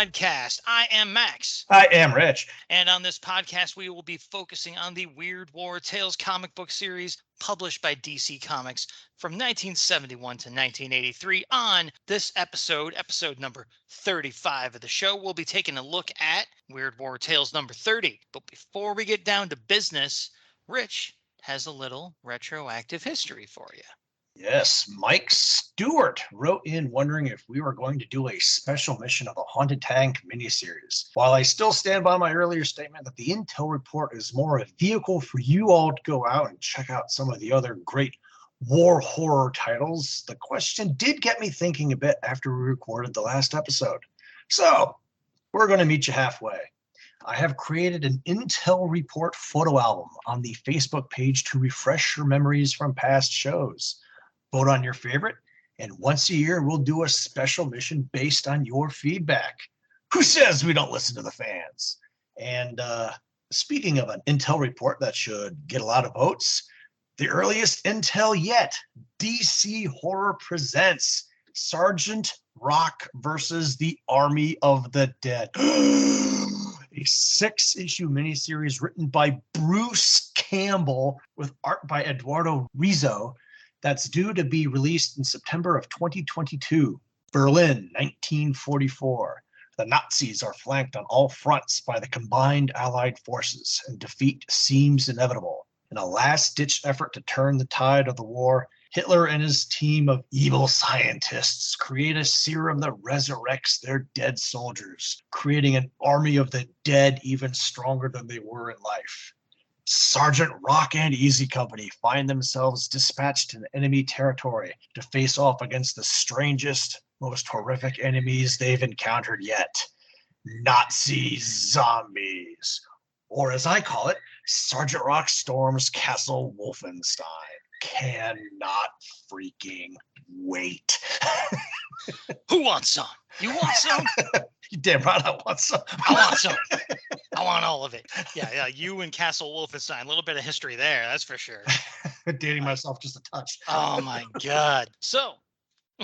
Podcast. I am Max. I am Rich. And on this podcast, we will be focusing on the Weird War Tales comic book series published by DC Comics from 1971 to 1983. On this episode number 35 of the show, we'll be taking a look at Weird War Tales number 30. But before we get down to business, Rich has a little retroactive history for you. Yes, Mike Stewart wrote in wondering if we were going to do a special mission of the Haunted Tank miniseries. While I still stand by my earlier statement that the Intel Report is more a vehicle for you all to go out and check out some of the other great war horror titles, the question did get me thinking a bit after we recorded the last episode. So, we're going to meet you halfway. I have created an Intel Report photo album on the Facebook page to refresh your memories from past shows. Vote on your favorite, and once a year, we'll do a special mission based on your feedback. Who says we don't listen to the fans? And speaking of an Intel Report that should get a lot of votes, the earliest Intel yet, DC Horror presents Sergeant Rock versus the Army of the Dead. A 6-issue miniseries written by Bruce Campbell with art by Eduardo Rizzo that's due to be released in September of 2022. Berlin, 1944. The Nazis are flanked on all fronts by the combined Allied forces, and defeat seems inevitable. In a last-ditch effort to turn the tide of the war, Hitler and his team of evil scientists create a serum that resurrects their dead soldiers, creating an army of the dead even stronger than they were in life. Sergeant Rock and Easy Company find themselves dispatched in enemy territory to face off against the strangest, most horrific enemies they've encountered yet. Nazi zombies. Or as I call it, Sergeant Rock storms Castle Wolfenstein. Cannot freaking wait. Who wants some? You want some? You damn right I want some. I want some. I want all of it. Yeah, you and Castle Wolfenstein. A little bit of history there, that's for sure. Dating myself just a touch. Oh my God. So,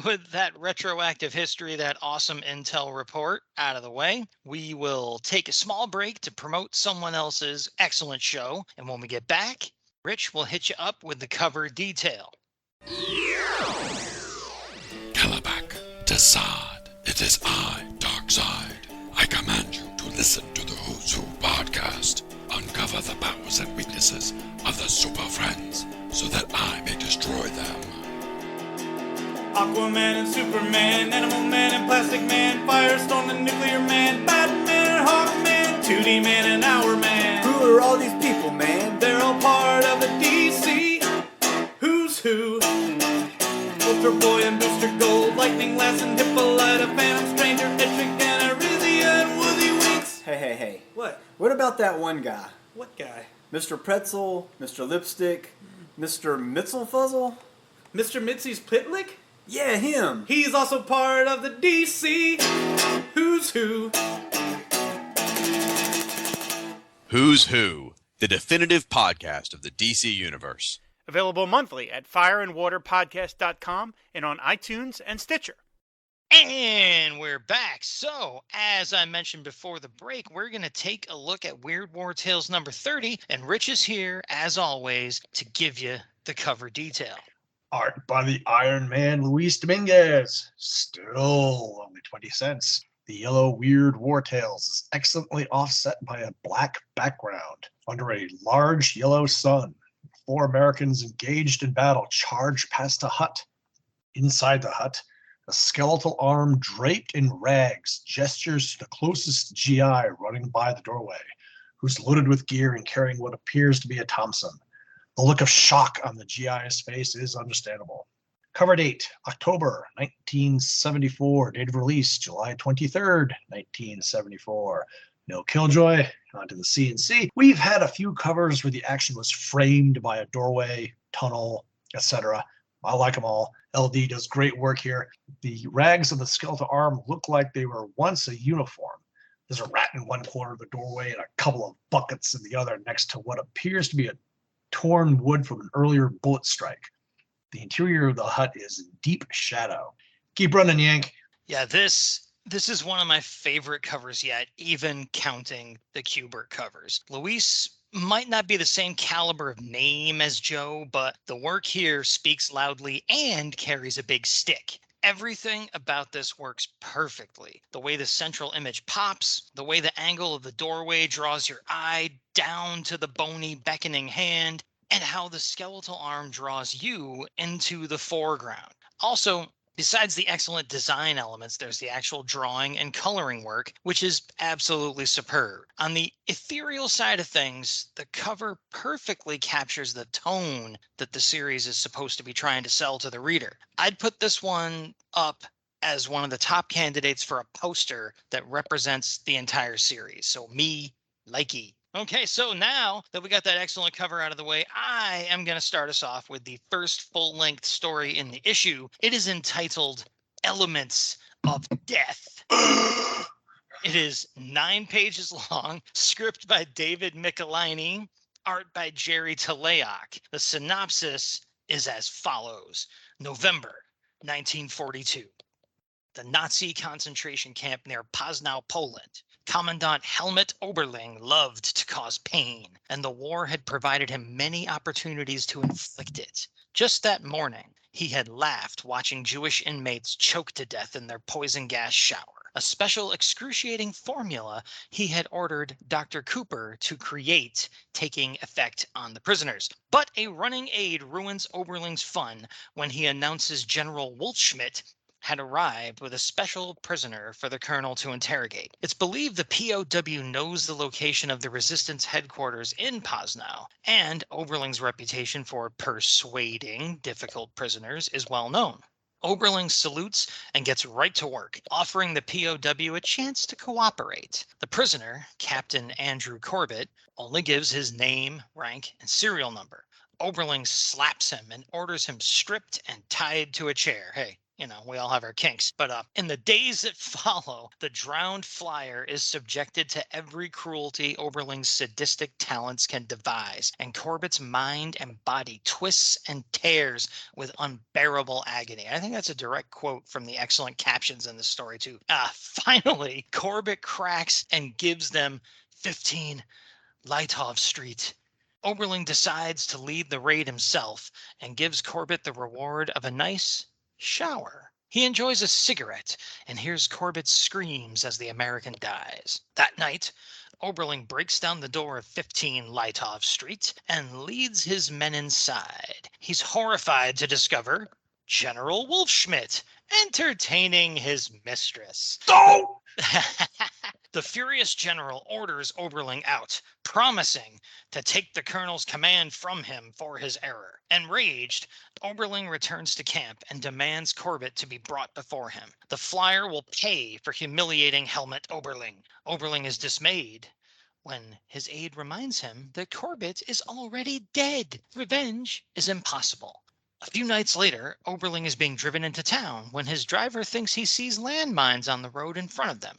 with that retroactive history, that awesome Intel Report out of the way, we will take a small break to promote someone else's excellent show. And when we get back, Rich will hit you up with the cover detail. Kalabak, Tassad, it is I, Darkside. I command you to listen to the Who's Who podcast. Uncover the powers and weaknesses of the Super Friends so that I may destroy them. Aquaman and Superman, Animal Man and Plastic Man, Firestorm and Nuclear Man, Batman and Hawkman, 2D Man and Hour Man. Who are all these people, man? They're all part of the DC Who's Who. Ultra Boy and Booster Gold, Lightning Lass and Hippolyta, Phantom Stranger, Etrick and Arizia and Woozy Winks. Hey. What? What about that one guy? What guy? Mr. Pretzel, Mr. Lipstick, Mr. Mitzelfuzzle? Mr. Mitzi's Pitlick? Yeah, him. He's also part of the DC Who's Who. Who's Who, the definitive podcast of the DC Universe. Available monthly at fireandwaterpodcast.com and on iTunes and Stitcher. And we're back. So, as I mentioned before the break, we're going to take a look at Weird War Tales number 30, and Rich is here, as always, to give you the cover detail. Art by the Iron Man Luis Dominguez. Still only 20 cents. The yellow Weird War Tales is excellently offset by a black background. Under a large yellow sun, 4 Americans engaged in battle charge past a hut. Inside the hut, a skeletal arm draped in rags gestures to the closest GI running by the doorway, who's loaded with gear and carrying what appears to be a Thompson. The look of shock on the GI's face is understandable. Cover date, October 1974. Date of release, July 23rd, 1974. No Killjoy, onto the CNC. We've had a few covers where the action was framed by a doorway, tunnel, etc. I like them all. LD does great work here. The rags of the skeletal arm look like they were once a uniform. There's a rat in one corner of the doorway and a couple of buckets in the other next to what appears to be a torn wood from an earlier bullet strike. The interior of the hut is in deep shadow. Keep running, Yank. Yeah, this This is one of my favorite covers yet, even counting the Kubert covers. Luis might not be the same caliber of name as Joe, but the work here speaks loudly and carries a big stick. Everything about this works perfectly. The way the central image pops, the way the angle of the doorway draws your eye down to the bony beckoning hand, and how the skeletal arm draws you into the foreground. Also, besides the excellent design elements, there's the actual drawing and coloring work, which is absolutely superb. On the ethereal side of things, the cover perfectly captures the tone that the series is supposed to be trying to sell to the reader. I'd put this one up as one of the top candidates for a poster that represents the entire series. So me, likey. Okay, so now that we got that excellent cover out of the way, I am going to start us off with the first full-length story in the issue. It is entitled Elements of Death. It is 9 pages long, script by David Michelini, art by Jerry Teleok. The synopsis is as follows. November 1942. The Nazi concentration camp near Poznań, Poland. Commandant Helmut Oberling loved to cause pain, and the war had provided him many opportunities to inflict it. Just that morning, he had laughed watching Jewish inmates choke to death in their poison gas shower, a special excruciating formula he had ordered Dr. Cooper to create, taking effect on the prisoners. But a running aide ruins Oberling's fun when he announces General Wulfschmidt had arrived with a special prisoner for the colonel to interrogate. It's believed the POW knows the location of the resistance headquarters in Poznań, and Oberling's reputation for persuading difficult prisoners is well known. Oberling salutes and gets right to work, offering the POW a chance to cooperate. The prisoner, Captain Andrew Corbett, only gives his name, rank, and serial number. Oberling slaps him and orders him stripped and tied to a chair. Hey, we all have our kinks. But in the days that follow, the drowned flyer is subjected to every cruelty Oberling's sadistic talents can devise, and Corbett's mind and body twists and tears with unbearable agony. I think that's a direct quote from the excellent captions in the story, too. Finally, Corbett cracks and gives them 15 Leithof Street. Oberling decides to lead the raid himself and gives Corbett the reward of a nice shower. He enjoys a cigarette and hears Corbett's screams as the American dies. That night, Oberling breaks down the door of 15 Leithof Street and leads his men inside. He's horrified to discover General Wulfschmidt entertaining his mistress. Oh! The furious general orders Oberling out, promising to take the colonel's command from him for his error. Enraged, Oberling returns to camp and demands Corbett to be brought before him. The flyer will pay for humiliating Helmut Oberling. Oberling is dismayed when his aide reminds him that Corbett is already dead. Revenge is impossible. A few nights later, Oberling is being driven into town when his driver thinks he sees landmines on the road in front of them.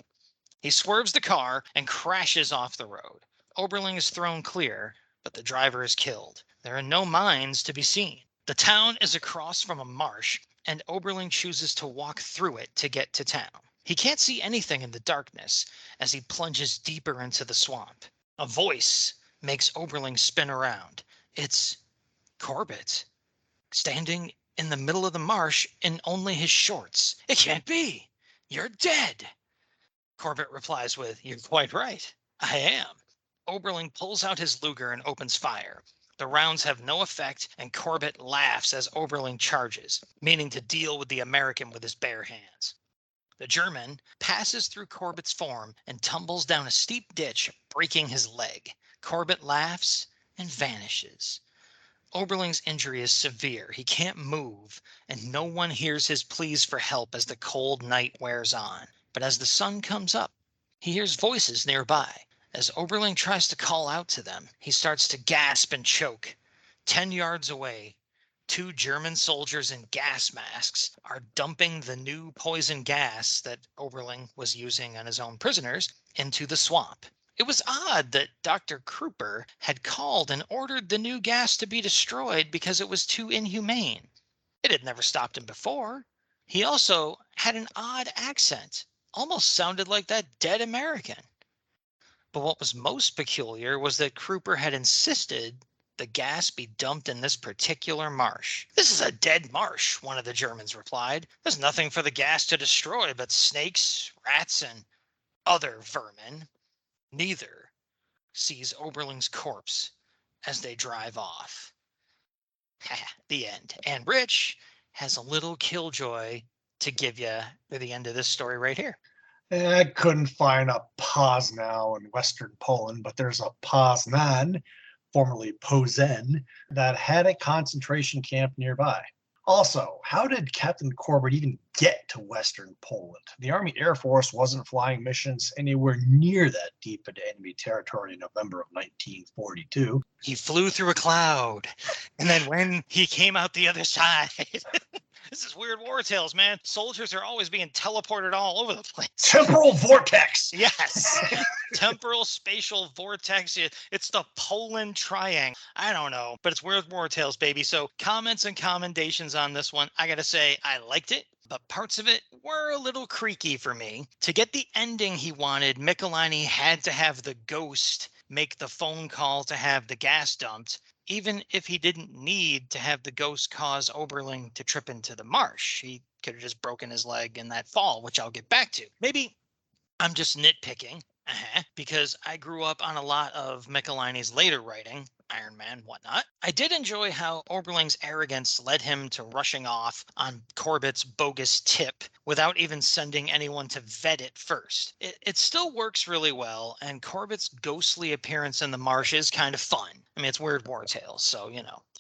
He swerves the car and crashes off the road. Oberling is thrown clear, but the driver is killed. There are no mines to be seen. The town is across from a marsh, and Oberling chooses to walk through it to get to town. He can't see anything in the darkness as he plunges deeper into the swamp. A voice makes Oberling spin around. It's Corbett, standing in the middle of the marsh in only his shorts. It can't be! You're dead! Corbett replies with, "You're quite right. I am." Oberling pulls out his Luger and opens fire. The rounds have no effect, and Corbett laughs as Oberling charges, meaning to deal with the American with his bare hands. The German passes through Corbett's form and tumbles down a steep ditch, breaking his leg. Corbett laughs and vanishes. Oberling's injury is severe. He can't move, and no one hears his pleas for help as the cold night wears on. But as the sun comes up, he hears voices nearby. As Oberling tries to call out to them, he starts to gasp and choke. 10 yards away, 2 German soldiers in gas masks are dumping the new poison gas that Oberling was using on his own prisoners into the swamp. It was odd that Dr. Cooper had called and ordered the new gas to be destroyed because it was too inhumane. It had never stopped him before. He also had an odd accent, almost sounded like that dead American. But what was most peculiar was that Kruper had insisted the gas be dumped in this particular marsh. This is a dead marsh, one of the Germans replied. There's nothing for the gas to destroy but snakes, rats, and other vermin. Neither sees Oberling's corpse as they drive off. The end. And Rich has a little killjoy to give you at the end of this story right here. I couldn't find a Poznań in Western Poland, but there's a Poznan, formerly Posen, that had a concentration camp nearby. Also, how did Captain Corbett even get to Western Poland? The Army Air Force wasn't flying missions anywhere near that deep into enemy territory in November of 1942. He flew through a cloud, and then when he came out the other side... This is weird war tales, man. Soldiers are always being teleported all over the place. Temporal vortex. Yes. Temporal spatial vortex. It's the Poland triangle. I don't know, but it's weird war tales, baby. So comments and commendations on this one. I got to say, I liked it, but parts of it were a little creaky for me. To get the ending he wanted, Michelini had to have the ghost make the phone call to have the gas dumped, even if he didn't need to have the ghost cause Oberling to trip into the marsh. He could have just broken his leg in that fall, which I'll get back to. Maybe I'm just nitpicking, because I grew up on a lot of Michelini's later writing, Iron Man, whatnot. I did enjoy how Oberling's arrogance led him to rushing off on Corbett's bogus tip without even sending anyone to vet it first. It still works really well, and Corbett's ghostly appearance in the marsh is kind of fun. I mean, it's weird war tales, so,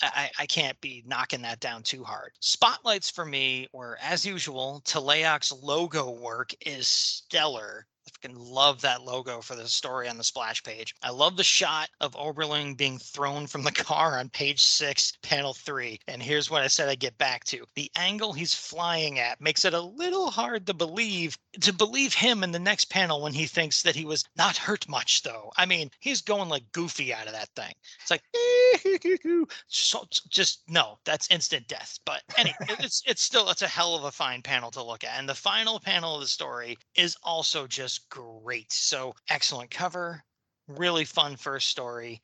I can't be knocking that down too hard. Spotlights for me were, as usual, Talayak's logo work is stellar. I freaking love that logo for the story on the splash page. I love the shot of Oberling being thrown from the car on page 6, panel 3. And here's what I said I'd get back to. The angle he's flying at makes it a little hard to believe him in the next panel when he thinks that he was not hurt much, though. I mean, he's going like Goofy out of that thing. It's like, so just, no, that's instant death. But anyway, it's a hell of a fine panel to look at. And the final panel of the story is also just great. So excellent cover, really fun first story.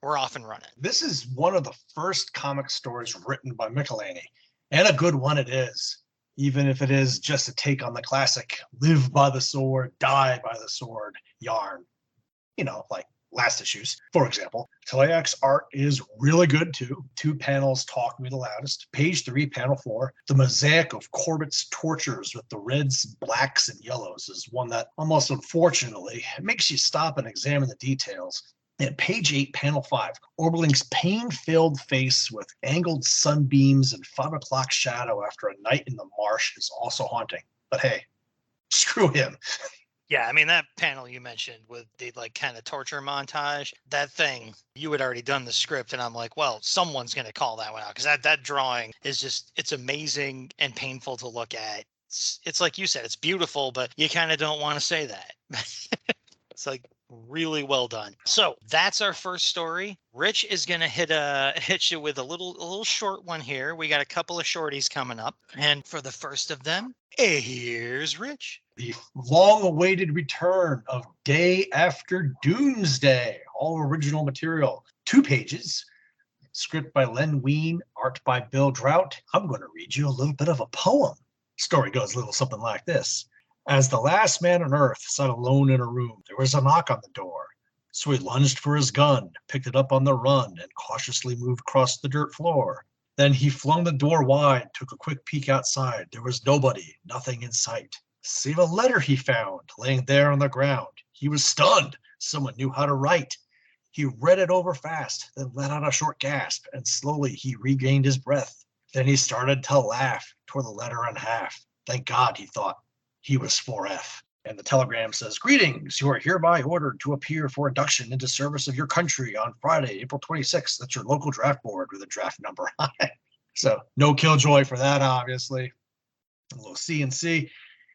We're off and running. This is one of the first comic stories written by Michelini, and a good one it is, even if it is just a take on the classic live by the sword, die by the sword yarn, like last issues. For example, Talayak's art is really good too. 2 panels talk me the loudest. Page 3, panel 4, the mosaic of Corbett's tortures with the reds, blacks, and yellows is one that, almost unfortunately, makes you stop and examine the details. At page 8, panel 5, Oberling's pain-filled face with angled sunbeams and 5 o'clock shadow after a night in the marsh is also haunting. But hey, screw him. Yeah, I mean, that panel you mentioned with the kind of torture montage, that thing, you had already done the script, and I'm like, well, someone's going to call that one out, because that drawing is just, it's amazing and painful to look at. It's like you said, it's beautiful, but you kind of don't want to say that. It's like really well done. So that's our first story. Rich is going to hit you with a little short one here. We got a couple of shorties coming up. And for the first of them, here's Rich. The long-awaited return of Day After Doomsday, all original material, 2 pages, script by Len Wein, art by Bill Drought. I'm going to read you a little bit of a poem. Story goes a little something like this. As the last man on Earth sat alone in a room, there was a knock on the door. So he lunged for his gun, picked it up on the run, and cautiously moved across the dirt floor. Then he flung the door wide, took a quick peek outside. There was nobody, nothing in sight, save a letter he found laying there on the ground. He was stunned. Someone knew how to write. He read it over fast, then let out a short gasp, and slowly he regained his breath. Then he started to laugh, tore the letter in half. Thank God, he thought, he was 4F. And the telegram says, greetings, you are hereby ordered to appear for induction into service of your country on Friday, April 26th at your local draft board with a draft number. So no killjoy for that, obviously. A little C&C.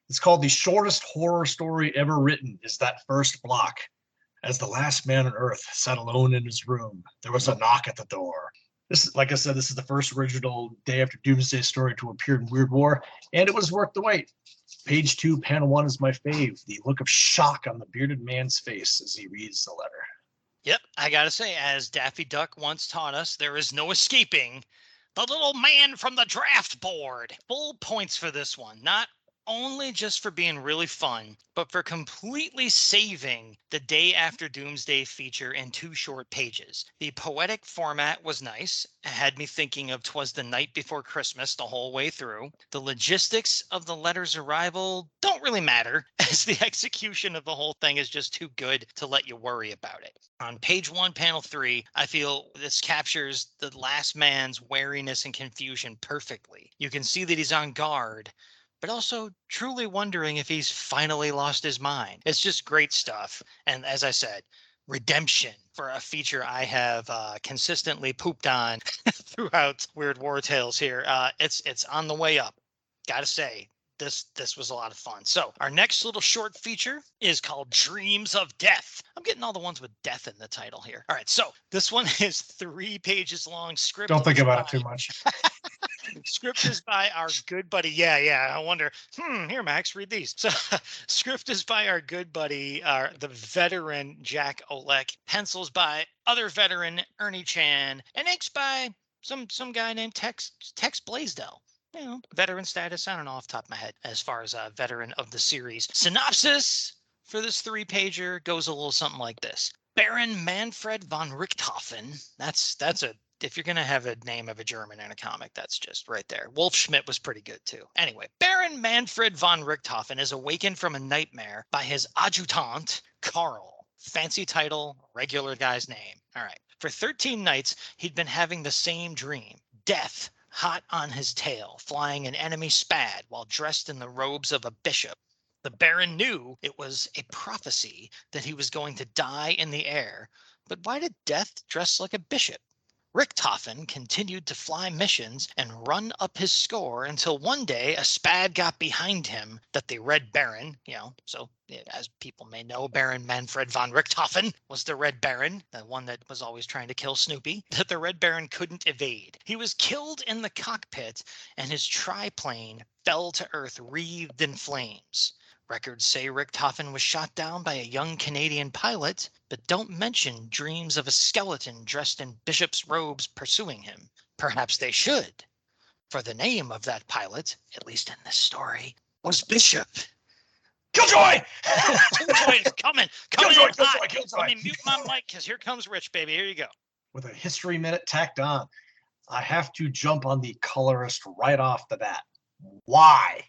It's called the shortest horror story ever written, is that first block. As the last man on Earth sat alone in his room, there was a knock at the door. This, like I said, this is the first original Day After Doomsday story to appear in Weird War, and it was worth the wait. Page 2, panel 1 is my fave. The look of shock on the bearded man's face as he reads the letter. Yep, I gotta say, as Daffy Duck once taught us, there is no escaping the little man from the draft board. Full points for this one. Not only just for being really fun, but for completely saving the Day After Doomsday feature in 2 short pages. The poetic format was nice. It had me thinking of 'Twas the Night Before Christmas the whole way through. The logistics of the letter's arrival don't really matter, as the execution of the whole thing is just too good to let you worry about it. On page 1, panel 3, I feel this captures the last man's wariness and confusion perfectly. You can see that he's on guard, but also truly wondering if he's finally lost his mind. It's just great stuff. And as I said, redemption for a feature I have consistently pooped on throughout Weird War Tales here. It's on the way up. Gotta say, this was a lot of fun. So our next little short feature is called Dreams of Death. I'm getting all the ones with death in the title here. All right, so this one is 3 pages long. Script. Don't think about it too much. Script is by our good buddy. Yeah. I wonder. Here, Max, read these. So, script is by our good buddy, the veteran Jack Olek. Pencils by other veteran Ernie Chan, and inks by some guy named Tex Blaisdell. You know, veteran status. I don't know off the top of my head as far as a veteran of the series. Synopsis for this 3-pager goes a little something like this. Baron Manfred von Richthofen. That's a if you're going to have a name of a German in a comic, that's just right there. Wolf Schmidt was pretty good too. Anyway, Baron Manfred von Richthofen is awakened from a nightmare by his adjutant, Karl. Fancy title, regular guy's name. All right. For 13 nights, he'd been having the same dream. Death hot on his tail, flying an enemy spad while dressed in the robes of a bishop. The Baron knew it was a prophecy that he was going to die in the air. But why did Death dress like a bishop? Richthofen continued to fly missions and run up his score until one day a spad got behind him that the Red Baron, so as people may know, Baron Manfred von Richthofen was the Red Baron, the one that was always trying to kill Snoopy, that the Red Baron couldn't evade. He was killed in the cockpit and his triplane fell to earth wreathed in flames. Records say Richthofen was shot down by a young Canadian pilot, but don't mention dreams of a skeleton dressed in bishop's robes pursuing him. Perhaps they should, for the name of that pilot, at least in this story, was Bishop. Killjoy! Killjoy is coming Killjoy, in hot. Killjoy. Let me mute my mic because here comes Rich, baby. Here you go. With a history minute tacked on, I have to jump on the colorist right off the bat. Why?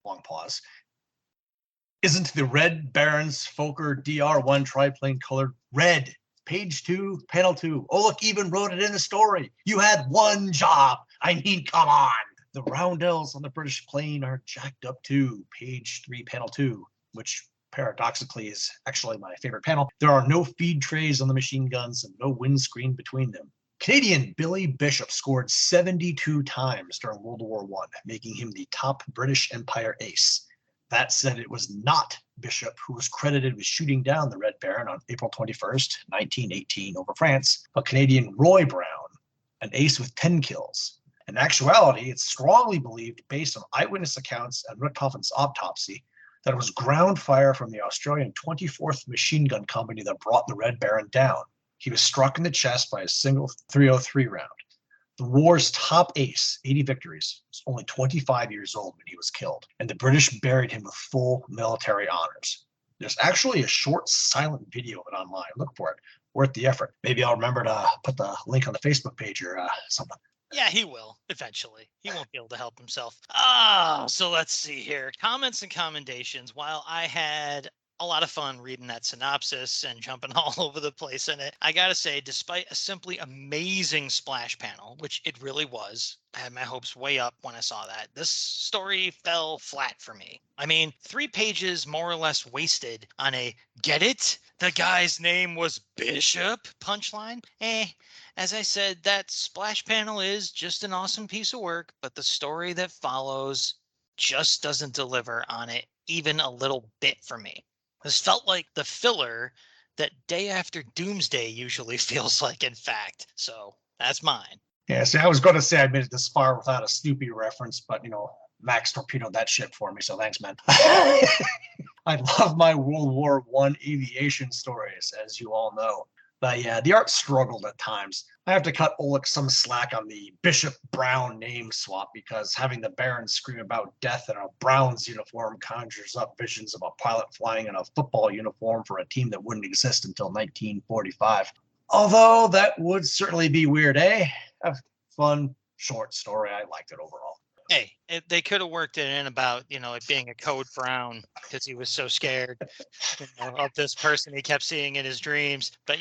Long pause. Isn't the Red Baron's Fokker DR1 triplane colored red? Page 2, panel 2. Oh, look, even wrote it in the story. You had one job. I mean, come on. The roundels on the British plane are jacked up too. Page 3, panel 2, which paradoxically is actually my favorite panel. There are no feed trays on the machine guns and no windscreen between them. Canadian Billy Bishop scored 72 times during World War I, making him the top British Empire ace. That said, it was not Bishop who was credited with shooting down the Red Baron on April 21st, 1918 over France, but Canadian Roy Brown, an ace with 10 kills. In actuality, it's strongly believed, based on eyewitness accounts and Richthofen's autopsy, that it was ground fire from the Australian 24th Machine Gun Company that brought the Red Baron down. He was struck in the chest by a single .303 round. The war's top ace, 80 victories, was only 25 years old when he was killed, and the British buried him with full military honors. There's actually a short silent video of it online. Look for it. Worth the effort. Maybe I'll remember to put the link on the Facebook page or something. Yeah, he will eventually. He won't be able to help himself. So let's see here. Comments and commendations. While I had a lot of fun reading that synopsis and jumping all over the place in it, I gotta say, despite a simply amazing splash panel, which it really was, I had my hopes way up when I saw that, this story fell flat for me. I mean, 3 pages more or less wasted on a get it? The guy's name was Bishop punchline? As I said, that splash panel is just an awesome piece of work, but the story that follows just doesn't deliver on it even a little bit for me. This felt like the filler that Day After Doomsday usually feels like, in fact. So That's mine. Yeah, see, I was going to say I made it this far without a Snoopy reference, but, Max torpedoed that ship for me, so thanks, man. I love my World War I aviation stories, as you all know. But yeah, the art struggled at times. I have to cut Oleg some slack on the Bishop Brown name swap because having the Baron scream about death in a Browns uniform conjures up visions of a pilot flying in a football uniform for a team that wouldn't exist until 1945. Although that would certainly be weird, eh? A fun, short story. I liked it overall. Hey, they could have worked it in about, it being a code brown because he was so scared of this person he kept seeing in his dreams. But,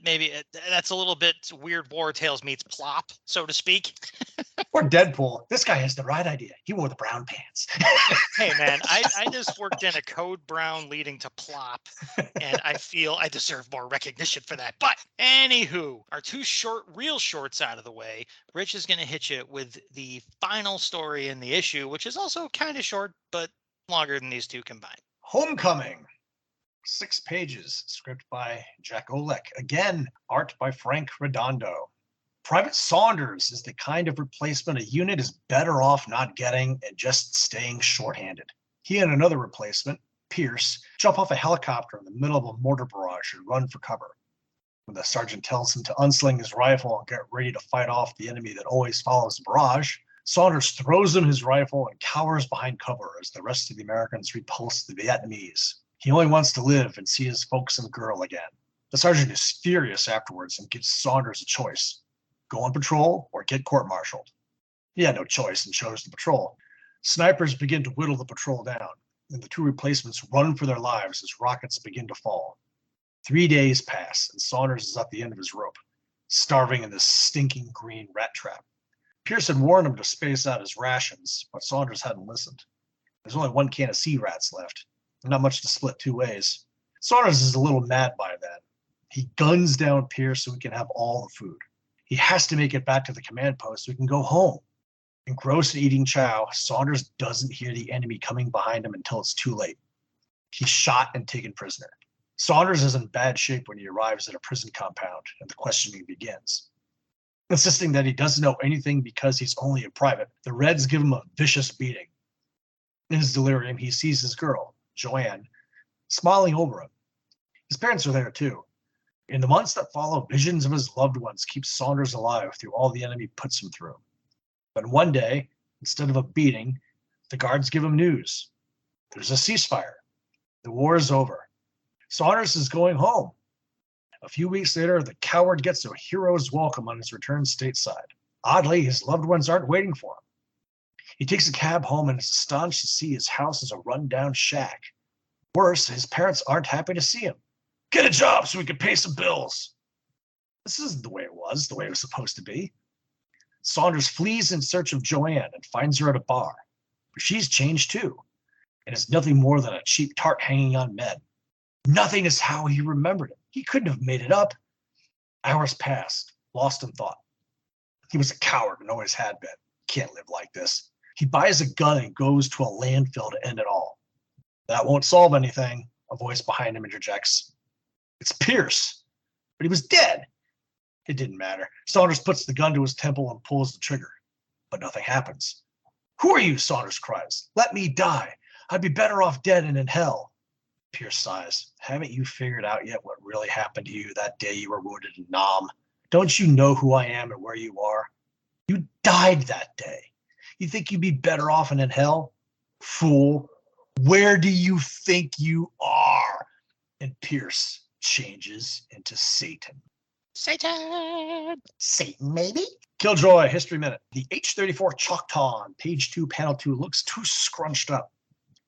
maybe that's a little bit Weird War Tales meets Plop, so to speak. Or Deadpool. This guy has the right idea. He wore the brown pants. Hey, man, I just worked in a code brown leading to Plop, and I feel I deserve more recognition for that. But anywho, our two real shorts out of the way, Rich is going to hit you with the final story in the issue, which is also kind of short, but longer than these two combined. Homecoming. 6 pages. Script by Jack Olek. Again, art by Frank Redondo. Private Saunders is the kind of replacement a unit is better off not getting and just staying shorthanded. He and another replacement, Pierce, jump off a helicopter in the middle of a mortar barrage and run for cover. When the sergeant tells him to unsling his rifle and get ready to fight off the enemy that always follows the barrage, Saunders throws him his rifle and cowers behind cover as the rest of the Americans repulse the Vietnamese. He only wants to live and see his folks and girl again. The sergeant is furious afterwards and gives Saunders a choice. Go on patrol or get court-martialed. He had no choice and chose the patrol. Snipers begin to whittle the patrol down, and the two replacements run for their lives as rockets begin to fall. 3 days pass, and Saunders is at the end of his rope, starving in this stinking green rat trap. Pierce had warned him to space out his rations, but Saunders hadn't listened. There's only 1 can of sea rats left, and not much to split 2 ways. Saunders is a little mad by that. He guns down Pierce so he can have all the food. He has to make it back to the command post so he can go home. Engrossed in eating chow, Saunders doesn't hear the enemy coming behind him until it's too late. He's shot and taken prisoner. Saunders is in bad shape when he arrives at a prison compound and the questioning begins. Insisting that he doesn't know anything because he's only a private, the Reds give him a vicious beating. In his delirium, he sees his girl, Joanne, smiling over him. His parents are there too. In the months that follow, visions of his loved ones keep Saunders alive through all the enemy puts him through. But one day, instead of a beating, the guards give him news. There's a ceasefire. The war is over. Saunders is going home. A few weeks later, the coward gets a hero's welcome on his return stateside. Oddly, his loved ones aren't waiting for him. He takes a cab home and is astonished to see his house is a run-down shack. Worse, his parents aren't happy to see him. Get a job so we can pay some bills. This isn't the way it was supposed to be. Saunders flees in search of Joanne and finds her at a bar. But she's changed too, and is nothing more than a cheap tart hanging on med. Nothing is how he remembered it. He couldn't have made it up. Hours passed, lost in thought. He was a coward and always had been. Can't live like this. He buys a gun and goes to a landfill to end it all. That won't solve anything, a voice behind him interjects. It's Pierce, but he was dead. It didn't matter. Saunders puts the gun to his temple and pulls the trigger, but nothing happens. Who are you? Saunders cries. Let me die. I'd be better off dead and in hell. Pierce sighs. Haven't you figured out yet what really happened to you that day you were wounded in Nam? Don't you know who I am and where you are? You died that day. You think you'd be better off and in hell? Fool. Where do you think you are? And Pierce changes into Satan. Satan! Satan, maybe? Killjoy, History Minute. The H-34 Choctaw on page 2, panel 2 looks too scrunched up.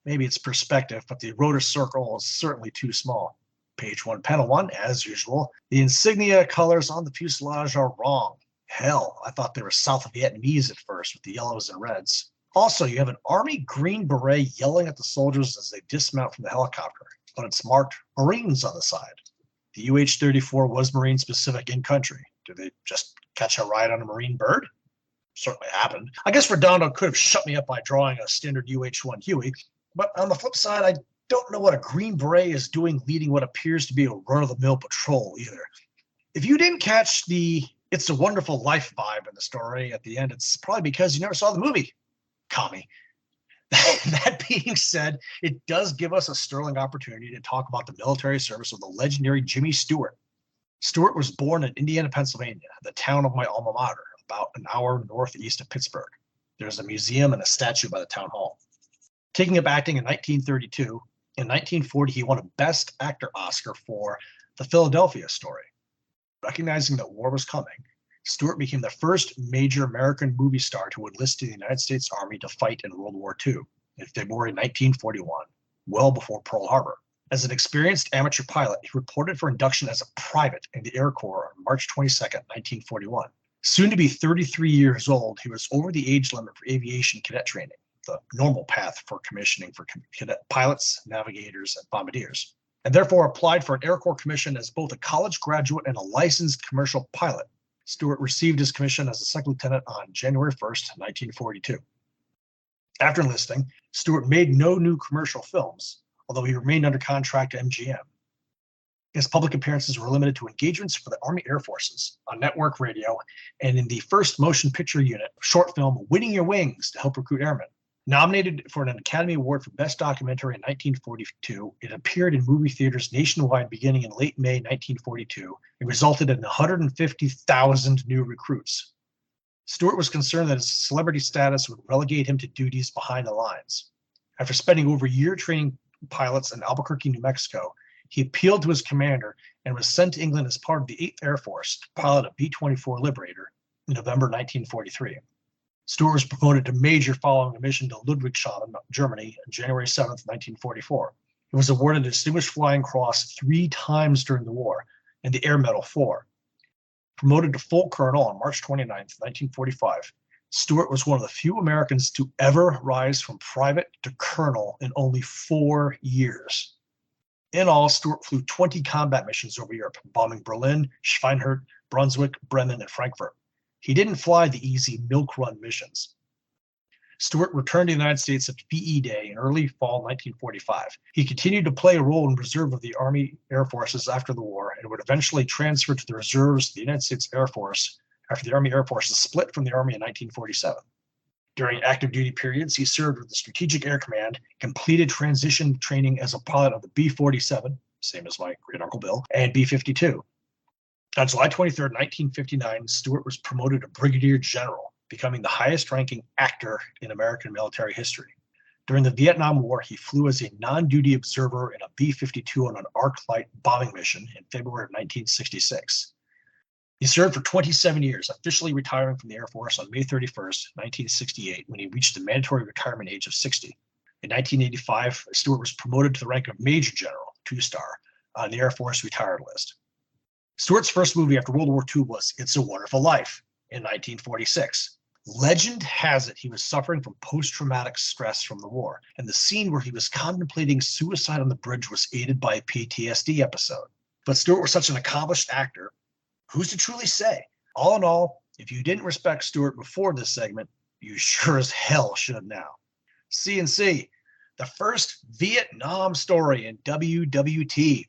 Maybe it's perspective, but the rotor circle is certainly too small. Page 1, panel 1, as usual. The insignia colors on the fuselage are wrong. Hell, I thought they were South Vietnamese at first with the yellows and reds. Also, you have an Army Green Beret yelling at the soldiers as they dismount from the helicopter, but it's marked Marines on the side. The UH-34 was Marine-specific in country. Did they just catch a ride on a Marine bird? Certainly happened. I guess Redondo could have shut me up by drawing a standard UH-1 Huey, but on the flip side, I don't know what a Green Beret is doing leading what appears to be a run-of-the-mill patrol either. If you didn't catch the It's a Wonderful Life vibe in the story at the end. It's probably because you never saw the movie, commie. That being said, it does give us a sterling opportunity to talk about the military service of the legendary Jimmy Stewart. Stewart was born in Indiana, Pennsylvania, the town of my alma mater, about an hour northeast of Pittsburgh. There's a museum and a statue by the town hall. Taking up acting in 1932, in 1940 he won a Best Actor Oscar for The Philadelphia Story. Recognizing that war was coming, Stewart became the first major American movie star to enlist in the United States Army to fight in World War II in February 1941, well before Pearl Harbor. As an experienced amateur pilot, he reported for induction as a private in the Air Corps on March 22, 1941. Soon to be 33 years old, he was over the age limit for aviation cadet training, the normal path for commissioning for cadet pilots, navigators, and bombardiers, and therefore applied for an Air Corps commission as both a college graduate and a licensed commercial pilot. Stewart received his commission as a second lieutenant on January 1st, 1942. After enlisting, Stewart made no new commercial films, although he remained under contract to MGM. His public appearances were limited to engagements for the Army Air Forces, on network radio, and in the first motion picture unit short film Winning Your Wings to help recruit airmen. Nominated for an Academy Award for Best Documentary in 1942, it appeared in movie theaters nationwide beginning in late May 1942 and resulted in 150,000 new recruits. Stewart was concerned that his celebrity status would relegate him to duties behind the lines. After spending over a year training pilots in Albuquerque, New Mexico, he appealed to his commander and was sent to England as part of the 8th Air Force to pilot a B-24 Liberator in November 1943. Stewart was promoted to major following a mission to Ludwigshafen, Germany, on January 7, 1944. He was awarded a Distinguished Flying Cross 3 times during the war and the Air Medal 4. Promoted to full colonel on March 29, 1945, Stewart was one of the few Americans to ever rise from private to colonel in only 4 years. In all, Stewart flew 20 combat missions over Europe, bombing Berlin, Schweinfurt, Brunswick, Bremen, and Frankfurt. He didn't fly the easy milk run missions. Stewart returned to the United States at VE Day in early fall 1945. He continued to play a role in reserve of the Army Air Forces after the war and would eventually transfer to the reserves of the United States Air Force after the Army Air Forces split from the Army in 1947. During active duty periods, he served with the Strategic Air Command, completed transition training as a pilot of the B-47, same as my great uncle Bill, and B-52. On July 23, 1959, Stewart was promoted to brigadier general, becoming the highest-ranking actor in American military history. During the Vietnam War, he flew as a non-duty observer in a B-52 on an arc light bombing mission in February of 1966. He served for 27 years, officially retiring from the Air Force on May 31, 1968, when he reached the mandatory retirement age of 60. In 1985, Stewart was promoted to the rank of Major General, 2-star, on the Air Force retired list. Stewart's first movie after World War II was It's a Wonderful Life in 1946. Legend has it he was suffering from post-traumatic stress from the war, and the scene where he was contemplating suicide on the bridge was aided by a PTSD episode. But Stewart was such an accomplished actor, who's to truly say? All in all, if you didn't respect Stewart before this segment, you sure as hell should now. CNC, the first Vietnam story in WWT.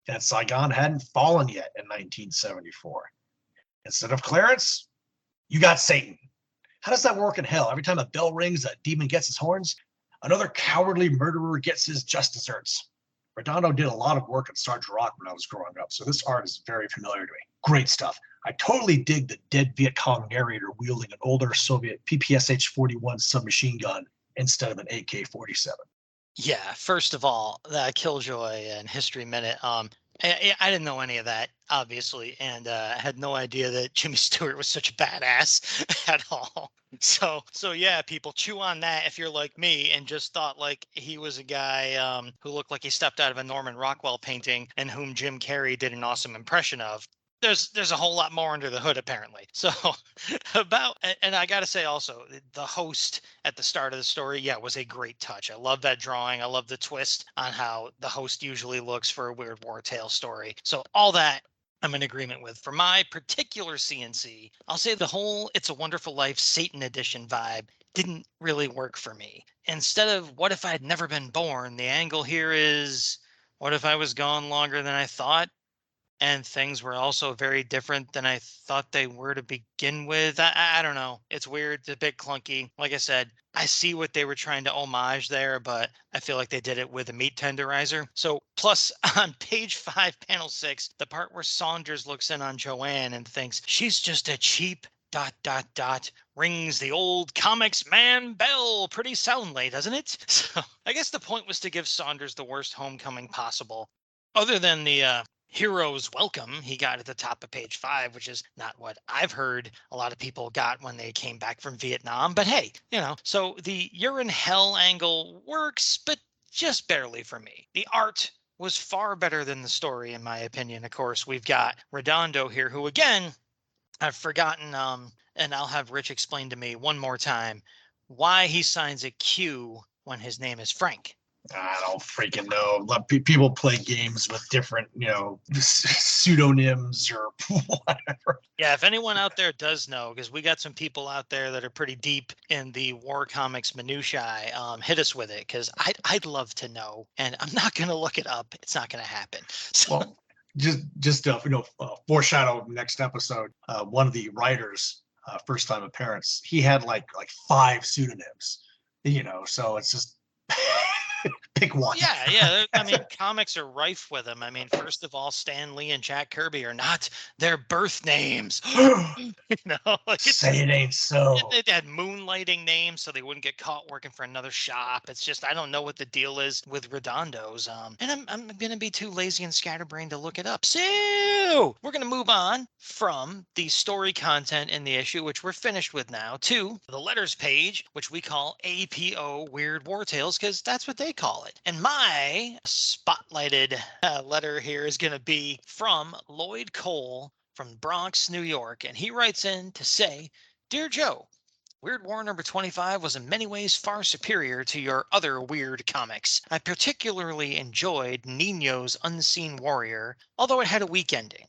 And Saigon hadn't fallen yet in 1974. Instead of Clarence, you got Satan. How does that work in hell? Every time a bell rings, a demon gets his horns. Another cowardly murderer gets his just desserts. Redondo did a lot of work at Sergeant Rock when I was growing up, so this art is very familiar to me. Great stuff. I totally dig the dead Viet Cong narrator wielding an older Soviet PPSH-41 submachine gun instead of an AK-47. Yeah, first of all, that Killjoy and History Minute, I didn't know any of that, obviously, and I had no idea that Jimmy Stewart was such a badass at all. So yeah, people chew on that if you're like me and just thought like he was a guy who looked like he stepped out of a Norman Rockwell painting and whom Jim Carrey did an awesome impression of. There's a whole lot more under the hood, apparently. So and I got to say also, the host at the start of the story, yeah, was a great touch. I love that drawing. I love the twist on how the host usually looks for a Weird War Tale story. So all that I'm in agreement with. For my particular CNC, I'll say the whole It's a Wonderful Life Satan edition vibe didn't really work for me. Instead of what if I had never been born, the angle here is what if I was gone longer than I thought? and things were also very different than I thought they were to begin with. I don't know. It's weird. It's a bit clunky. Like I said, I see what they were trying to homage there, but I feel like they did it with a meat tenderizer. So, plus on page 5, panel 6, the part where Saunders looks in on Joanne and thinks she's just a cheap ... rings the old comics man bell pretty soundly, doesn't it? So I guess the point was to give Saunders the worst homecoming possible, other than the hero's welcome he got at the top of page 5, which is not what I've heard a lot of people got when they came back from Vietnam. But hey, so the you're in hell angle works, but just barely for me. The art was far better than the story, in my opinion. Of course, we've got Redondo here, who again, I've forgotten, and I'll have Rich explain to me one more time why he signs a Q when his name is Frank. I don't freaking know. People play games with different, pseudonyms or whatever. Yeah, if anyone out there does know, because we got some people out there that are pretty deep in the war comics minutiae, hit us with it, because I'd love to know, and I'm not going to look it up. It's not going to happen. So. Well, just foreshadow next episode. One of the writers, first time appearance, he had like 5 pseudonyms. So it's just pick one. Yeah. I mean, comics are rife with them. I mean, first of all, Stan Lee and Jack Kirby are not their birth names. Say it ain't so. They had moonlighting names so they wouldn't get caught working for another shop. It's just, I don't know what the deal is with Redondo's. And I'm going to be too lazy and scatterbrained to look it up. So we're going to move on from the story content in the issue, which we're finished with now, to the letters page, which we call APO Weird War Tales, because that's what they call it. And my spotlighted letter here is going to be from Lloyd Cole from Bronx, New York. And he writes in to say, "Dear Joe, Weird War number 25 was in many ways far superior to your other weird comics. I particularly enjoyed Nino's Unseen Warrior, although it had a weak ending.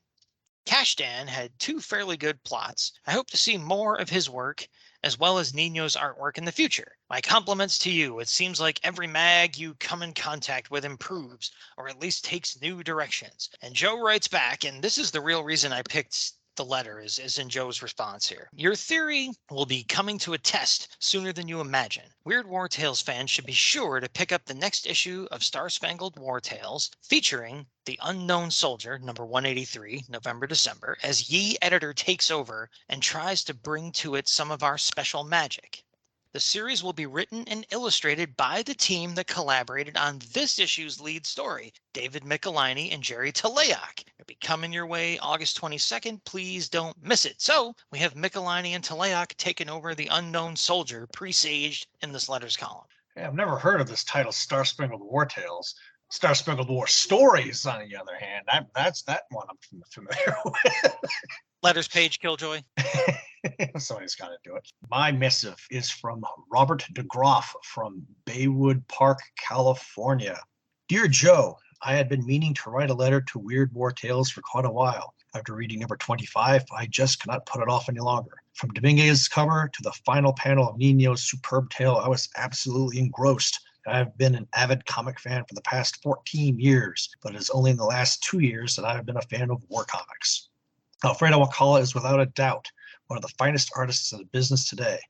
Kashdan had 2 fairly good plots. I hope to see more of his work, as well as Nino's artwork in the future. My compliments to you. It seems like every mag you come in contact with improves, or at least takes new directions." And Joe writes back, and this is the real reason I picked the letter, is in Joe's response here. "Your theory will be coming to a test sooner than you imagine. Weird War Tales fans should be sure to pick up the next issue of Star Spangled War Tales, featuring The Unknown Soldier, number 183, November-December, as Yi editor takes over and tries to bring to it some of our special magic. The series will be written and illustrated by the team that collaborated on this issue's lead story, David Michelinie and Jerry Teleyak. It'll be coming your way August 22nd. Please don't miss it." So we have Michelinie and Teleyak taking over The Unknown Soldier, presaged in this letters column. Yeah, I've never heard of this title, Star Spangled War Tales. Star Spangled War Stories, on the other hand, that's that one I'm familiar with. Letters page, Killjoy. Somebody's got to do it. My missive is from Robert DeGroff from Baywood Park, California. "Dear Joe, I had been meaning to write a letter to Weird War Tales for quite a while. After reading number 25, I just cannot put it off any longer. From Dominguez's cover to the final panel of Nino's superb tale, I was absolutely engrossed. I have been an avid comic fan for the past 14 years, but it is only in the last 2 years that I have been a fan of war comics. Alfredo Alcala is without a doubt one of the finest artists in the business today.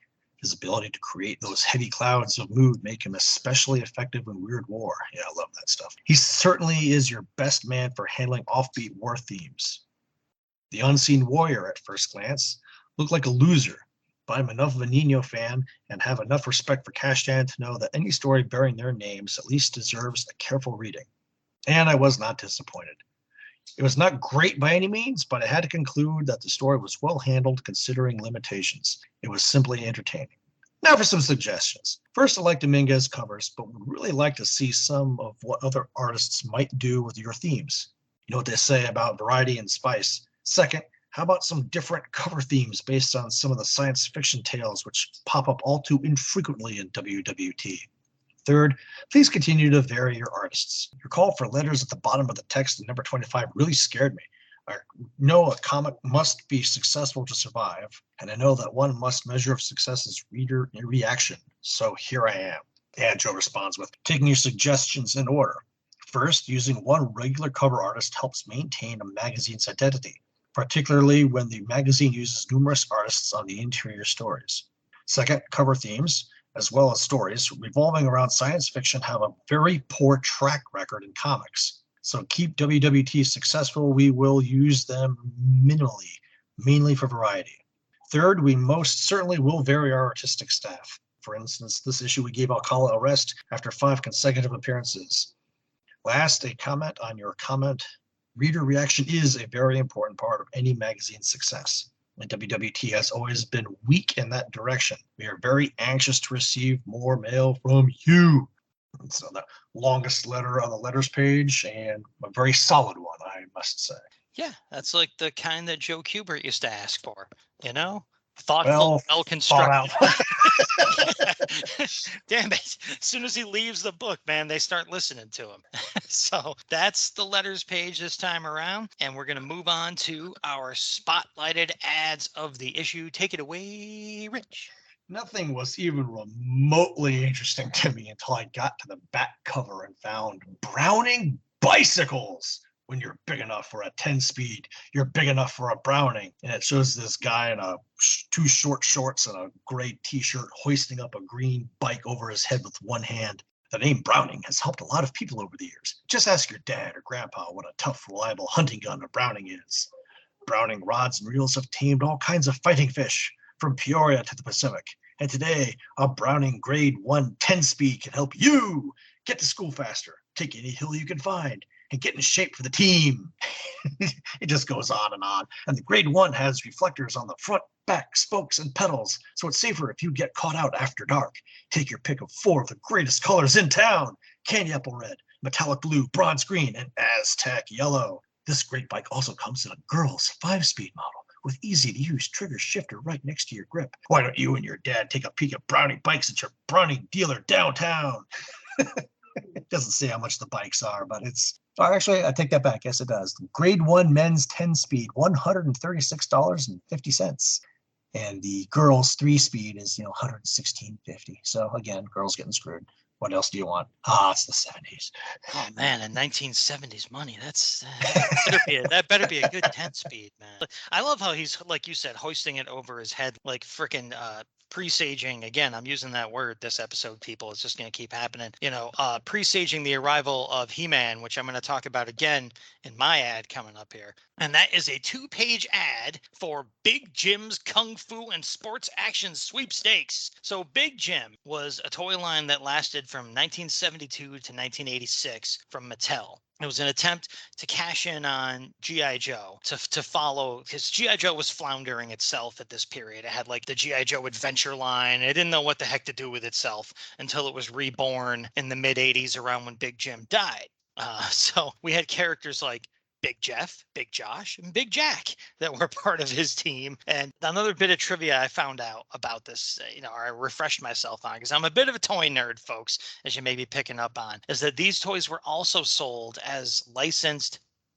His ability to create those heavy clouds of mood make him especially effective in Weird War." Yeah, I love that stuff. "He certainly is your best man for handling offbeat war themes. The Unseen Warrior, at first glance, looked like a loser, but I'm enough of a Nino fan and have enough respect for Kashdan to know that any story bearing their names at least deserves a careful reading. And I was not disappointed. It was not great by any means, but I had to conclude that the story was well handled considering limitations. It was simply entertaining. Now for some suggestions. First, I like Dominguez covers, but would really like to see some of what other artists might do with your themes. You know what they say about variety and spice. Second, how about some different cover themes based on some of the science fiction tales which pop up all too infrequently in WWT? Third, please continue to vary your artists. Your call for letters at the bottom of the text in number 25 really scared me. I know a comic must be successful to survive, and I know that one must measure of success is reader reaction. So here I am." And Joe responds with, "Taking your suggestions in order. First, using one regular cover artist helps maintain a magazine's identity, particularly when the magazine uses numerous artists on the interior stories. Second, cover themes, as well as stories revolving around science fiction, have a very poor track record in comics. So keep WWT successful, we will use them minimally, mainly for variety. Third, we most certainly will vary our artistic staff. For instance, this issue we gave Alcala a rest after 5 consecutive appearances. Last, a comment on your comment. Reader reaction is a very important part of any magazine's success, and WWT has always been weak in that direction. We are very anxious to receive more mail from you. So the longest letter on the letters page, and a very solid one, I must say. Yeah, that's like the kind that Joe Kubert used to ask for, thoughtful, Well constructed. thought Damn it. As soon as he leaves the book, man, they start listening to him. So that's the letters page this time around. And we're going to move on to our spotlighted ads of the issue. Take it away, Rich. Nothing was even remotely interesting to me until I got to the back cover and found Browning bicycles. When you're big enough for a 10-speed, you're big enough for a Browning. And it shows this guy in 2 short shorts and a gray t-shirt hoisting up a green bike over his head with one hand. The name Browning has helped a lot of people over the years. Just ask your dad or grandpa what a tough, reliable hunting gun a Browning is. Browning rods and reels have tamed all kinds of fighting fish, from Peoria to the Pacific. And today, a Browning Grade 1 10-speed can help you get to school faster, take any hill you can find, and get in shape for the team. It just goes on. And the Grade 1 has reflectors on the front, back, spokes, and pedals, so it's safer if you get caught out after dark. Take your pick of 4 of the greatest colors in town: candy apple red, metallic blue, bronze green, and Aztec yellow. This great bike also comes in a girl's 5-speed model with easy-to-use trigger shifter right next to your grip. Why don't you and your dad take a peek at Browning bikes at your Browning dealer downtown? It doesn't say how much the bikes are, but it's... Actually, I take that back. Yes, it does. Grade 1 men's 10-speed, $136.50. And the girls' 3-speed is, $116.50. So again, girls getting screwed. What else do you want? It's the 70s. Oh man, in 1970s money, that better be a good 10-speed, man. I love how he's, like you said, hoisting it over his head like freaking presaging. Again, I'm using that word this episode, people. It's just going to keep happening. Presaging the arrival of He-Man, which I'm going to talk about again in my ad coming up here. And that is a 2-page ad for Big Jim's Kung Fu and Sports Action Sweepstakes. So Big Jim was a toy line that lasted from 1972 to 1986 from Mattel. It was an attempt to cash in on G.I. Joe, to follow, because G.I. Joe was floundering itself at this period. It had like the G.I. Joe Adventure line. It didn't know what the heck to do with itself until it was reborn in the mid-'80s around when Big Jim died. So we had characters like Big Jeff, Big Josh, and Big Jack that were part of his team. And another bit of trivia I found out about this, or I refreshed myself on, because I'm a bit of a toy nerd, folks, as you may be picking up on, is that these toys were also sold as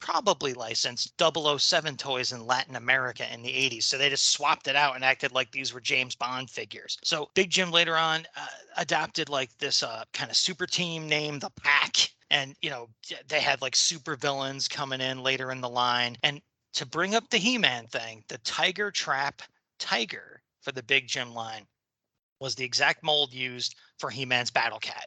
probably licensed 007 toys in Latin America in the 80s. So they just swapped it out and acted like these were James Bond figures. So Big Jim later on adopted like this kind of super team named the Pack. And, they had like super villains coming in later in the line. And to bring up the He-Man thing, the Tiger Trap Tiger for the Big Jim line was the exact mold used for He-Man's Battle Cat.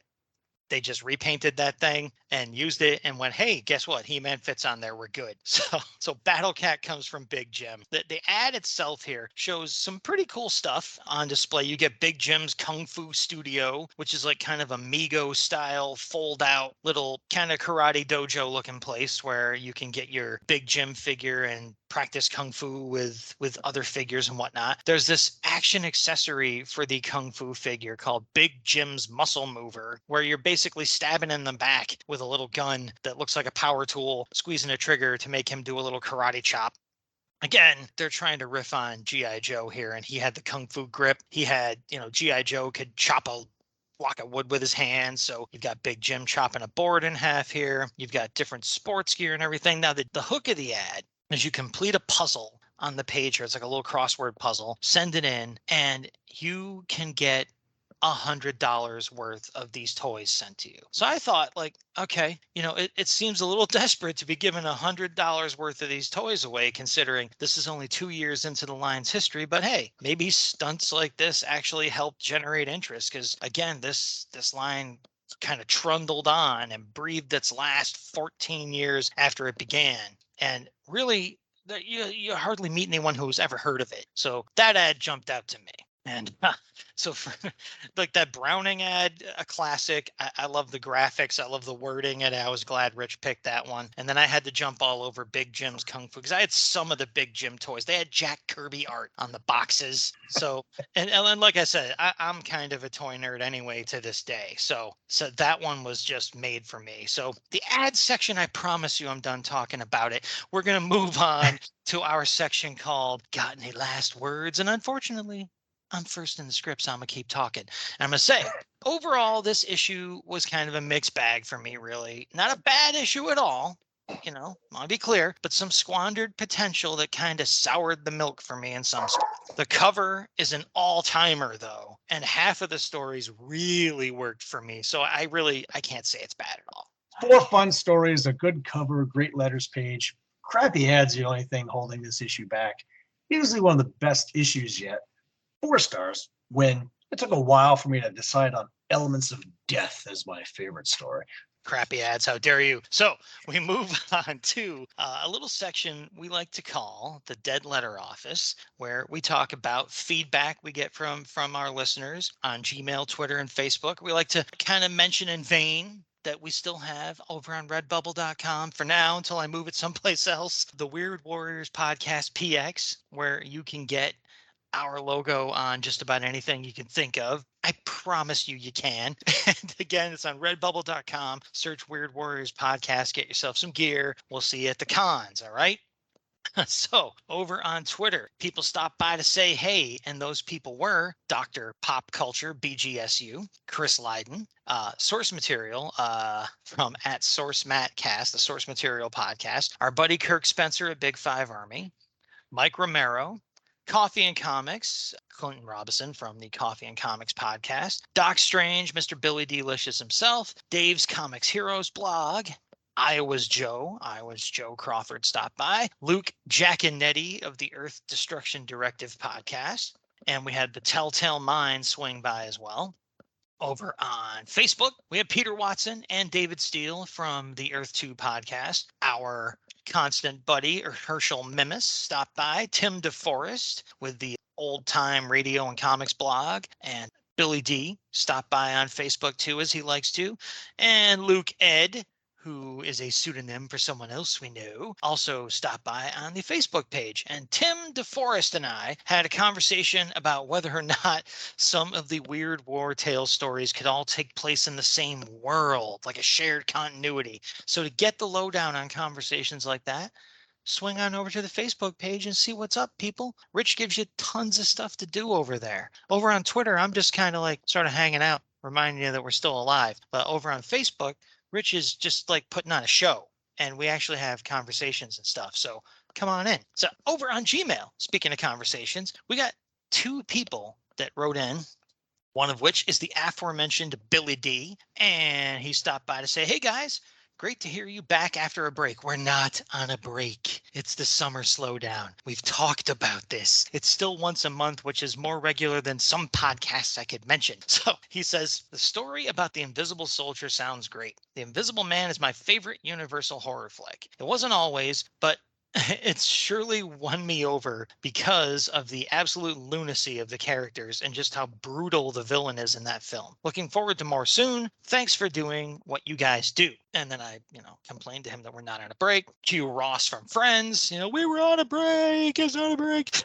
They just repainted that thing and used it and went, hey, guess what? He-Man fits on there. We're good. So Battle Cat comes from Big Jim. The ad itself here shows some pretty cool stuff on display. You get Big Jim's Kung Fu Studio, which is like kind of a Mego style fold out little kind of karate dojo looking place where you can get your Big Jim figure and practice Kung Fu with other figures and whatnot. There's this action accessory for the Kung Fu figure called Big Jim's Muscle Mover, where you're basically stabbing in the back with a little gun that looks like a power tool, squeezing a trigger to make him do a little karate chop. Again, they're trying to riff on G.I. Joe here, and he had the Kung Fu grip. He had, G.I. Joe could chop a block of wood with his hands. So you've got Big Jim chopping a board in half here. You've got different sports gear and everything. Now, the hook of the ad is you complete a puzzle on the page here. It's like a little crossword puzzle. Send it in, and you can get $100 worth of these toys sent to you. So I thought, like, okay, it seems a little desperate to be giving $100 worth of these toys away, considering this is only 2 years into the line's history. But hey, maybe stunts like this actually help generate interest, because again, this line kind of trundled on and breathed its last 14 years after it began. And really, you hardly meet anyone who's ever heard of it. So that ad jumped out to me. And so for like that Browning ad, a classic. I love the graphics. I love the wording. And I was glad Rich picked that one. And then I had to jump all over Big Jim's Kung Fu, because I had some of the Big Jim toys. They had Jack Kirby art on the boxes. So, and like I said, I'm kind of a toy nerd anyway to this day. So that one was just made for me. So the ad section, I promise you I'm done talking about it. We're going to move on to our section called Got Any Last Words? And unfortunately, I'm first in the script, so I'm going to keep talking. And I'm going to say, overall, this issue was kind of a mixed bag for me, really. Not a bad issue at all, I want to be clear, but some squandered potential that kind of soured the milk for me in some spots. The cover is an all-timer, though, and half of the stories really worked for me. So I can't say it's bad at all. 4 fun stories, a good cover, great letters page. Crappy ads, the only thing holding this issue back. Easily one of the best issues yet. 4 stars, when it took a while for me to decide on Elements of Death as my favorite story. Crappy ads, how dare you? So we move on to a little section we like to call the Dead Letter Office, where we talk about feedback we get from our listeners on Gmail, Twitter, and Facebook. We like to kind of mention in vain that we still have over on redbubble.com for now until I move it someplace else, the Weird Warriors Podcast PX, where you can get our logo on just about anything you can think of. I promise you can. And again, it's on redbubble.com. Search Weird Warriors Podcast. Get yourself some gear. We'll see you at the cons, all right? So over on Twitter, people stopped by to say hey, and those people were Dr. Pop Culture, BGSU, Chris Lydon, source material from at Source Mattcast, the Source Material Podcast, our buddy Kirk Spencer at Big Five Army, Mike Romero, Coffee and Comics, Clinton Robinson from the Coffee and Comics podcast, Doc Strange, Mr. Billy Delicious himself, Dave's Comics Heroes blog, Iowa's Joe Crawford stopped by, Luke Giaconetti of the Earth Destruction Directive podcast, and we had the Telltale Mind swing by as well. Over on Facebook, we have Peter Watson and David Steele from the Earth 2 podcast. Our constant buddy Herschel Mimis stopped by. Tim DeForest with the Old Time Radio and Comics blog. And Billy D stopped by on Facebook too, as he likes to. And Luke Ed, who is a pseudonym for someone else we know, also stopped by on the Facebook page. And Tim DeForest and I had a conversation about whether or not some of the Weird War Tales stories could all take place in the same world, like a shared continuity. So to get the lowdown on conversations like that, swing on over to the Facebook page and see what's up, people. Rich gives you tons of stuff to do over there. Over on Twitter, I'm just kind of like sort of hanging out, reminding you that we're still alive. But over on Facebook, Rich is just like putting on a show, and we actually have conversations and stuff. So come on in. So over on Gmail, speaking of conversations, we got 2 people that wrote in, one of which is the aforementioned Billy D. And he stopped by to say, hey guys, great to hear you back after a break. We're not on a break. It's the summer slowdown. We've talked about this. It's still once a month, which is more regular than some podcasts I could mention. So he says, the story about the Invisible Soldier sounds great. The Invisible Man is my favorite Universal horror flick. It wasn't always, but it's surely won me over because of the absolute lunacy of the characters and just how brutal the villain is in that film. Looking forward to more soon. Thanks for doing what you guys do. And then I, complained to him that we're not on a break. Q Ross from Friends, we were on a break. It's not a break.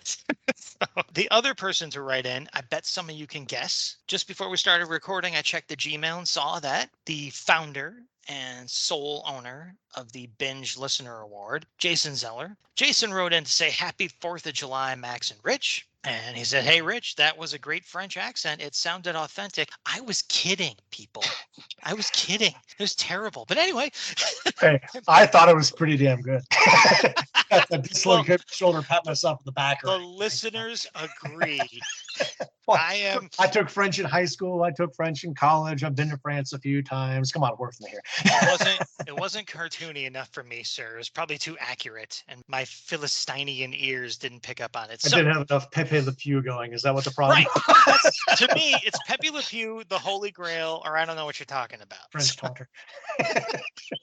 So the other person to write in, I bet some of you can guess. Just before we started recording, I checked the Gmail and saw that the founder and sole owner of the Binge Listener Award, Jason Zeller. Jason wrote in to say, happy 4th of July, Max and Rich. And he said, hey, Rich, that was a great French accent. It sounded authentic. I was kidding, people. I was kidding. It was terrible. But anyway. Hey, I thought it was pretty damn good. I just shoulder pat myself in the back. The listeners agree. Well, I am. I took French in high school. I took French in college. I've been to France a few times. Come on, work with me here. It wasn't cartoony enough for me, sir. It was probably too accurate, and my Philistinian ears didn't pick up on it. I So, didn't have enough Pepe Le Pew going. Is that what the problem? right. To me, it's Pepe Le Pew, the Holy Grail, or I don't know what you're talking about. French taunter.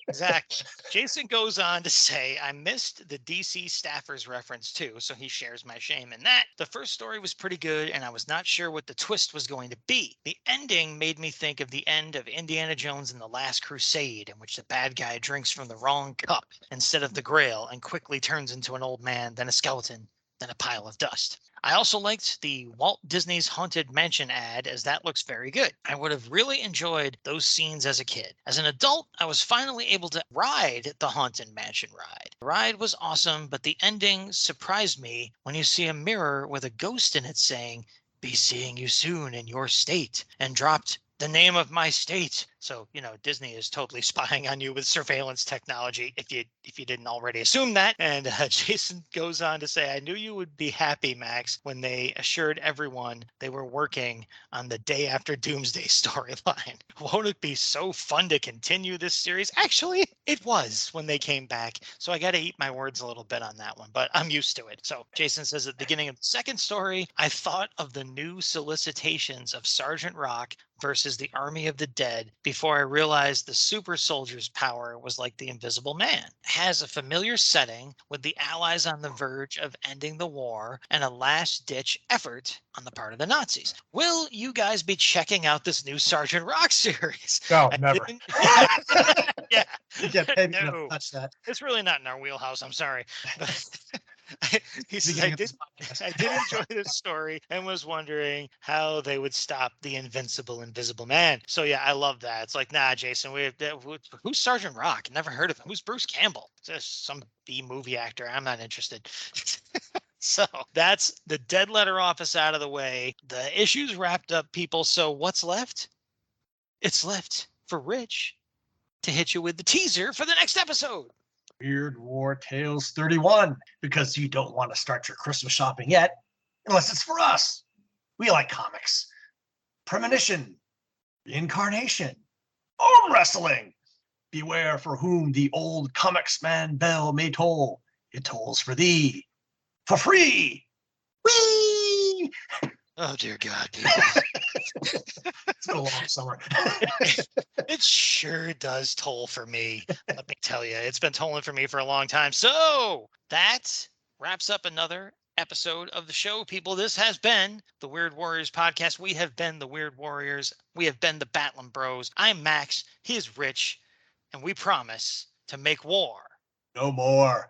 Exactly. Jason goes on to say, I missed the DC staffers reference too, so he shares my shame in that. The first story was pretty good, and I was not sure what the twist was going to be. The ending made me think of the end of Indiana Jones and the Last Crusade, in which the bad guy drinks from the wrong cup instead of the Grail and quickly turns into an old man, then a skeleton, then a pile of dust. I also liked the Walt Disney's Haunted Mansion ad, as that looks very good. I would have really enjoyed those scenes as a kid. As an adult, I was finally able to ride the Haunted Mansion ride. The ride was awesome, but the ending surprised me when you see a mirror with a ghost in it saying, "Be seeing you soon in your state," and dropped the name of my state. So, Disney is totally spying on you with surveillance technology, if you didn't already assume that. And Jason goes on to say, I knew you would be happy, Max, when they assured everyone they were working on the Day After Doomsday storyline. Won't it be so fun to continue this series? Actually, it was when they came back. So I got to eat my words a little bit on that one, but I'm used to it. So Jason says at the beginning of the second story, I thought of the new solicitations of Sergeant Rock versus the Army of the Dead before I realized the super soldier's power was like the Invisible Man. It has a familiar setting with the Allies on the verge of ending the war and a last-ditch effort on the part of the Nazis. Will you guys be checking out this new Sergeant Rock series? No, never. Yeah. Yeah, Pepe, No. no, touch that. It's really not in our wheelhouse. I'm sorry. He says, Beginning I of did, this podcast. I did enjoy this story and was wondering how they would stop the Invisible Man. So yeah, I love that. It's like, nah, Jason, who's Sergeant Rock? Never heard of him. Who's Bruce Campbell? Just some B movie actor. I'm not interested. So that's the Dead Letter Office out of the way. The issue's wrapped up, people. So what's left? It's left for Rich to hit you with the teaser for the next episode. Weird War Tales 31, because you don't want to start your Christmas shopping yet, unless it's for us. We like comics. Premonition, Reincarnation, Arm Wrestling. Beware for whom the old comics man bell may toll. It tolls for thee. For free. Whee! Oh, dear God. It's been a long summer. It sure does toll for me. Let me tell you, it's been tolling for me for a long time. So that wraps up another episode of the show, people. This has been the Weird Warriors podcast. We have been the Weird Warriors. We have been the Batlin Bros. I'm Max. He is Rich. And we promise to make war No more.